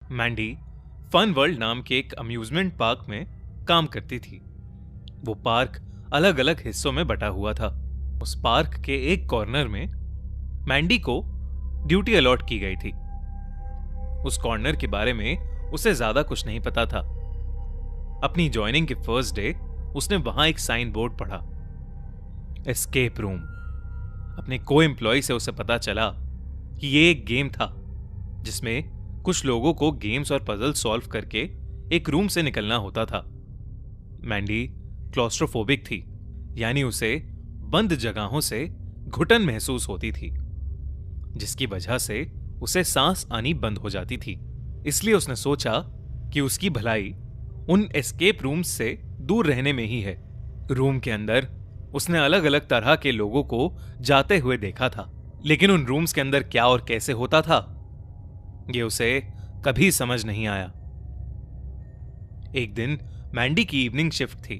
Mandy fun world नाम के एक अम्यूजमेंट पार्क में काम करती थी। वो पार्क अलग अलग हिस्सों में बटा हुआ था। उस पार्क के एक कॉर्नर में मैंडी को ड्यूटी अलॉट की गई थी। उस कॉर्नर के बारे में उसे ज्यादा कुछ नहीं पता था। अपनी ज्वाइनिंग के फर्स्ट डे उसने वहां एक साइन बोर्ड पढ़ा, एस्केप रूम। अपने को एम्प्लॉय से उसे पता चला कि ये एक गेम था जिसमें कुछ लोगों को गेम्स और पजल सॉल्व करके एक रूम से निकलना होता था। मैंडी क्लॉस्ट्रोफोबिक थी, यानी उसे बंद जगहों से घुटन महसूस होती थी, जिसकी वजह से उसे सांस आनी बंद हो जाती थी। इसलिए उसने सोचा कि उसकी भलाई उन एस्केप रूम्स से दूर रहने में ही है। रूम के अंदर उसने अलग अलग तरह के लोगों को जाते हुए देखा था, लेकिन उन रूम्स के अंदर क्या और कैसे होता था ये उसे कभी समझ नहीं आया। एक दिन मैंडी की इवनिंग शिफ्ट थी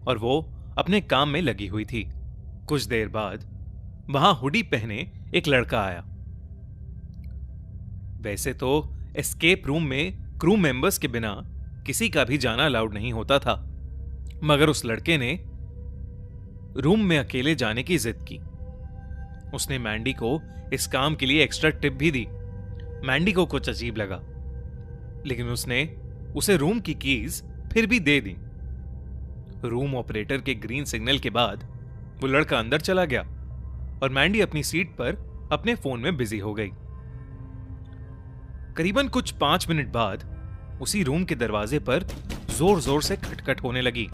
और वो अपने काम में लगी हुई थी। कुछ देर बाद वहां हुडी पहने एक लड़का आया। वैसे तो एस्केप रूम में क्रू मेंबर्स के बिना किसी का भी जाना अलाउड नहीं होता था, मगर उस लड़के ने रूम में अकेले जाने की जिद की। उसने मैंडी को इस काम के लिए एक्स्ट्रा टिप भी दी। मैंडी को कुछ अजीब लगा, लेकिन उसने उसे रूम की कीज फिर भी दे दी। रूम ऑपरेटर के ग्रीन सिग्नल के बाद वो लड़का अंदर चला गया और मैंडी अपनी सीट पर अपने फोन में बिजी हो गई। करीबन कुछ 5 मिनट बाद उसी रूम के दरवाजे पर जोर जोर से खटखट होने लगी।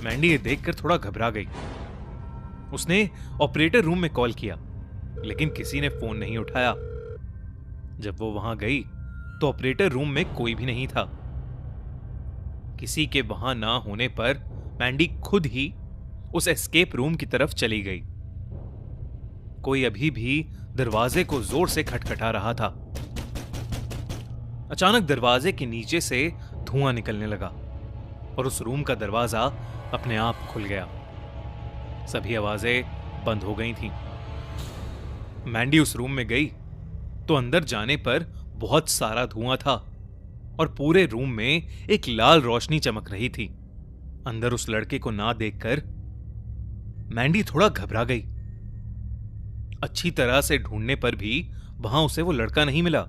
मैंडी ये देखकर थोड़ा घबरा गई। उसने ऑपरेटर रूम में कॉल किया, लेकिन किसी ने फोन नहीं उठाया। जब वो वहां गई तो ऑपरेटर रूम में कोई भी नहीं था। किसी के वहां ना होने पर मैंडी खुद ही उस एस्केप रूम की तरफ चली गई। कोई अभी भी दरवाजे को जोर से खटखटा रहा था। अचानक दरवाजे के नीचे से धुआं निकलने लगा और उस रूम का दरवाजा अपने आप खुल गया। सभी आवाजें बंद हो गई थीं। मैंडी उस रूम में गई तो अंदर जाने पर बहुत सारा धुआं था और पूरे रूम में एक लाल रोशनी चमक रही थी। अंदर उस लड़के को ना देखकर मैंडी थोड़ा घबरा गई। अच्छी तरह से ढूंढने पर भी वहां उसे वो लड़का नहीं मिला।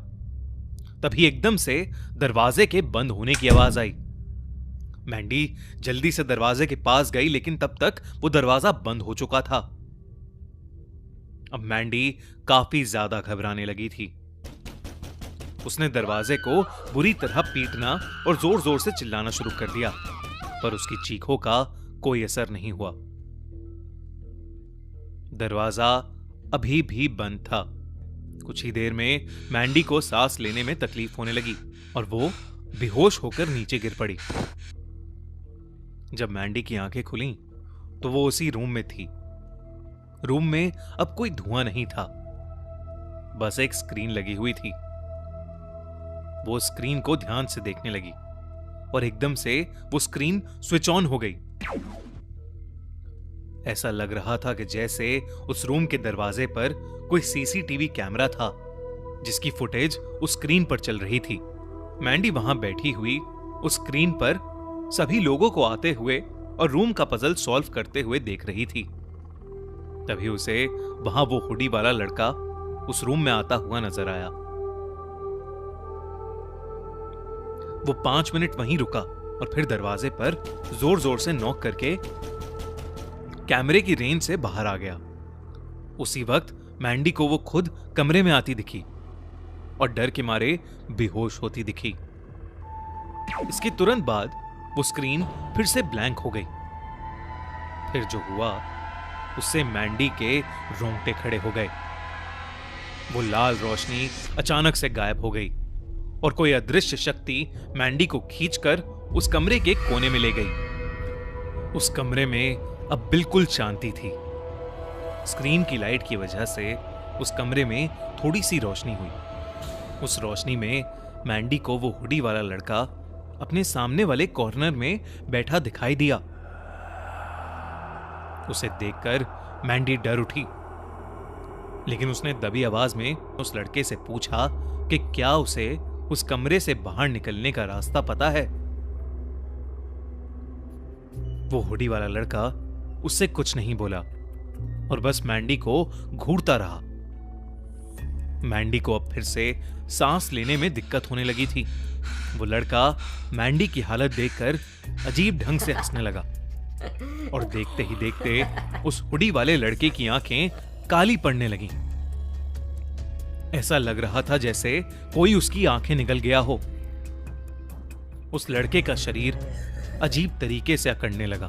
तभी एकदम से दरवाजे के बंद होने की आवाज आई। मैंडी जल्दी से दरवाजे के पास गई, लेकिन तब तक वो दरवाजा बंद हो चुका था। अब मैंडी काफी ज्यादा घबराने लगी थी। उसने दरवाजे को बुरी तरह पीटना और जोर जोर से चिल्लाना शुरू कर दिया, पर उसकी चीखों का कोई असर नहीं हुआ। दरवाजा अभी भी बंद था। कुछ ही देर में मैंडी को सांस लेने में तकलीफ होने लगी और वो बेहोश होकर नीचे गिर पड़ी। जब मैंडी की आंखें खुलीं तो वो उसी रूम में थी। रूम में अब कोई धुआं नहीं था, बस एक स्क्रीन लगी हुई थी। वो स्क्रीन को ध्यान से देखने लगी और एकदम से वो स्क्रीन स्विच ऑन हो गई। ऐसा लग रहा था कि जैसे उस रूम के दरवाजे पर कोई सीसीटीवी कैमरा था जिसकी फुटेज उस स्क्रीन पर चल रही थी। मैंडी वहां बैठी हुई उस स्क्रीन पर सभी लोगों को आते हुए और रूम का पजल सॉल्व करते हुए देख रही थी। तभी उसे वहां वो हुडी वाला लड़का उस रूम में आता हुआ नजर आया। वो 5 मिनट वहीं रुका और फिर दरवाजे पर जोर जोर से नॉक करके कैमरे की रेंज से बाहर आ गया। उसी वक्त मैंडी को वो खुद कमरे में आती दिखी और डर के मारे बेहोश होती दिखी। इसके तुरंत बाद वो स्क्रीन फिर से ब्लैंक हो गई। फिर जो हुआ उससे मैंडी के रोंगटे खड़े हो गए। वो लाल रोशनी अचानक से गायब हो गई और कोई अदृश्य शक्ति मैंडी को खींचकर उस कमरे के कोने में ले गई। उस कमरे में अब बिल्कुल शांति थी। स्क्रीन की लाइट की वजह से उस कमरे में थोड़ी सी रोशनी हुई। उस रोशनी में मैंडी को वो हुडी वाला लड़का अपने सामने वाले कॉर्नर में बैठा दिखाई दिया। उसे देखकर मैंडी डर उठी, लेकिन उसने दबी आवाज में उस लड़के से पूछा कि क्या उसे उस कमरे से बाहर निकलने का रास्ता पता है? वो हुडी वाला लड़का उससे कुछ नहीं बोला और बस मैंडी को घूरता रहा। मैंडी को अब फिर से सांस लेने में दिक्कत होने लगी थी। वो लड़का मैंडी की हालत देखकर अजीब ढंग से हंसने लगा और देखते ही देखते उस हुडी वाले लड़के की आंखें काली पड़ने लगीं। ऐसा लग रहा था जैसे कोई उसकी आंखें निगल गया हो। उस लड़के का शरीर अजीब तरीके से अकड़ने लगा।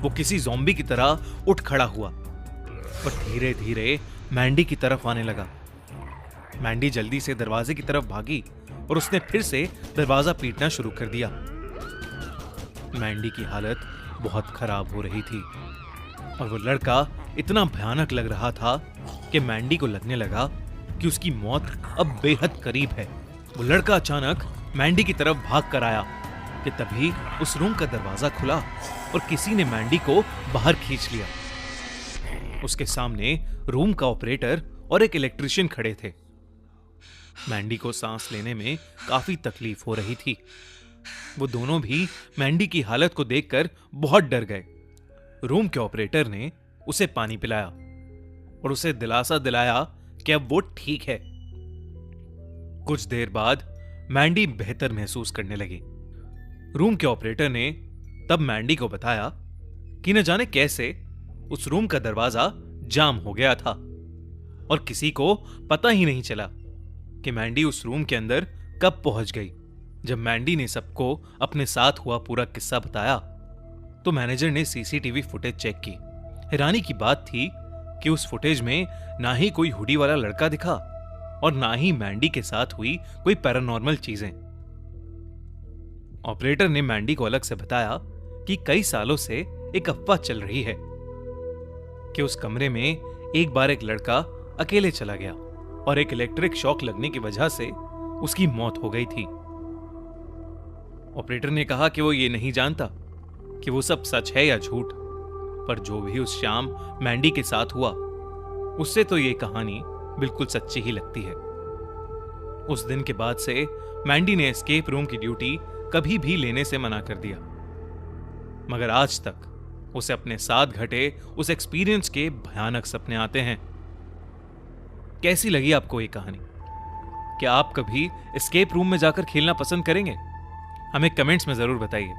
वो किसी ज़ॉम्बी की तरह उठ खड़ा हुआ और धीरे धीरे मैंडी की तरफ आने लगा। मैंडी जल्दी से दरवाजे की तरफ भागी और उसने फिर से दरवाजा पीटना शुरू कर दिया। मैंडी की हालत बहुत खराब हो रही थी और वो लड़का इतना भयानक लग रहा था कि मैंडी को लगने लगा कि उसकी मौत अब बेहद करीब है। वो लड़का अचानक मैंडी की तरफ भाग कर आया कि तभी उस रूम का दरवाजा खुला और किसी ने मैंडी को बाहर खींच लिया। उसके सामने रूम का ऑपरेटर और एक इलेक्ट्रिशियन खड़े थे। मैंडी को सांस लेने में काफी तकलीफ हो रही थी। वो दोनों भी मैंडी की हालत को देखकर बहुत डर गए। रूम के ऑपरेटर ने उसे पानी पिलाया और उसे दिलासा दिलाया कि अब वो ठीक है। कुछ देर बाद मैंडी बेहतर महसूस करने लगी। रूम के ऑपरेटर ने तब मैंडी को बताया कि न जाने कैसे उस रूम का दरवाजा जाम हो गया था और किसी को पता ही नहीं चला कि मैंडी उस रूम के अंदर कब पहुंच गई। जब मैंडी ने सबको अपने साथ हुआ पूरा किस्सा बताया तो मैनेजर ने सीसीटीवी फुटेज चेक की। हैरानी की बात थी कि उस फुटेज में ना ही कोई हुडी वाला लड़का दिखा और ना ही मैंडी के साथ हुई कोई पैरानॉर्मल चीजें। ऑपरेटर ने मैंडी को अलग से बताया कि कई सालों से एक अफवाह चल रही है कि उस कमरे में एक बार एक लड़का अकेले चला गया और एक इलेक्ट्रिक शॉक लगने की वजह से उसकी मौत हो गई थी। ऑपरेटर ने कहा कि वो ये नहीं जानता कि वो सब सच है या झूठ, पर जो भी उस शाम मैंडी के साथ हुआ उससे तो ये कहानी बिल्कुल सच्ची ही लगती है। उस दिन के बाद से मैंडी ने एस्केप रूम की ड्यूटी कभी भी लेने से मना कर दिया, मगर आज तक उसे अपने साथ घटे उस एक्सपीरियंस के भयानक सपने आते हैं। कैसी लगी आपको ये कहानी? क्या आप कभी एस्केप रूम में जाकर खेलना पसंद करेंगे? हमें कमेंट्स में जरूर बताइए।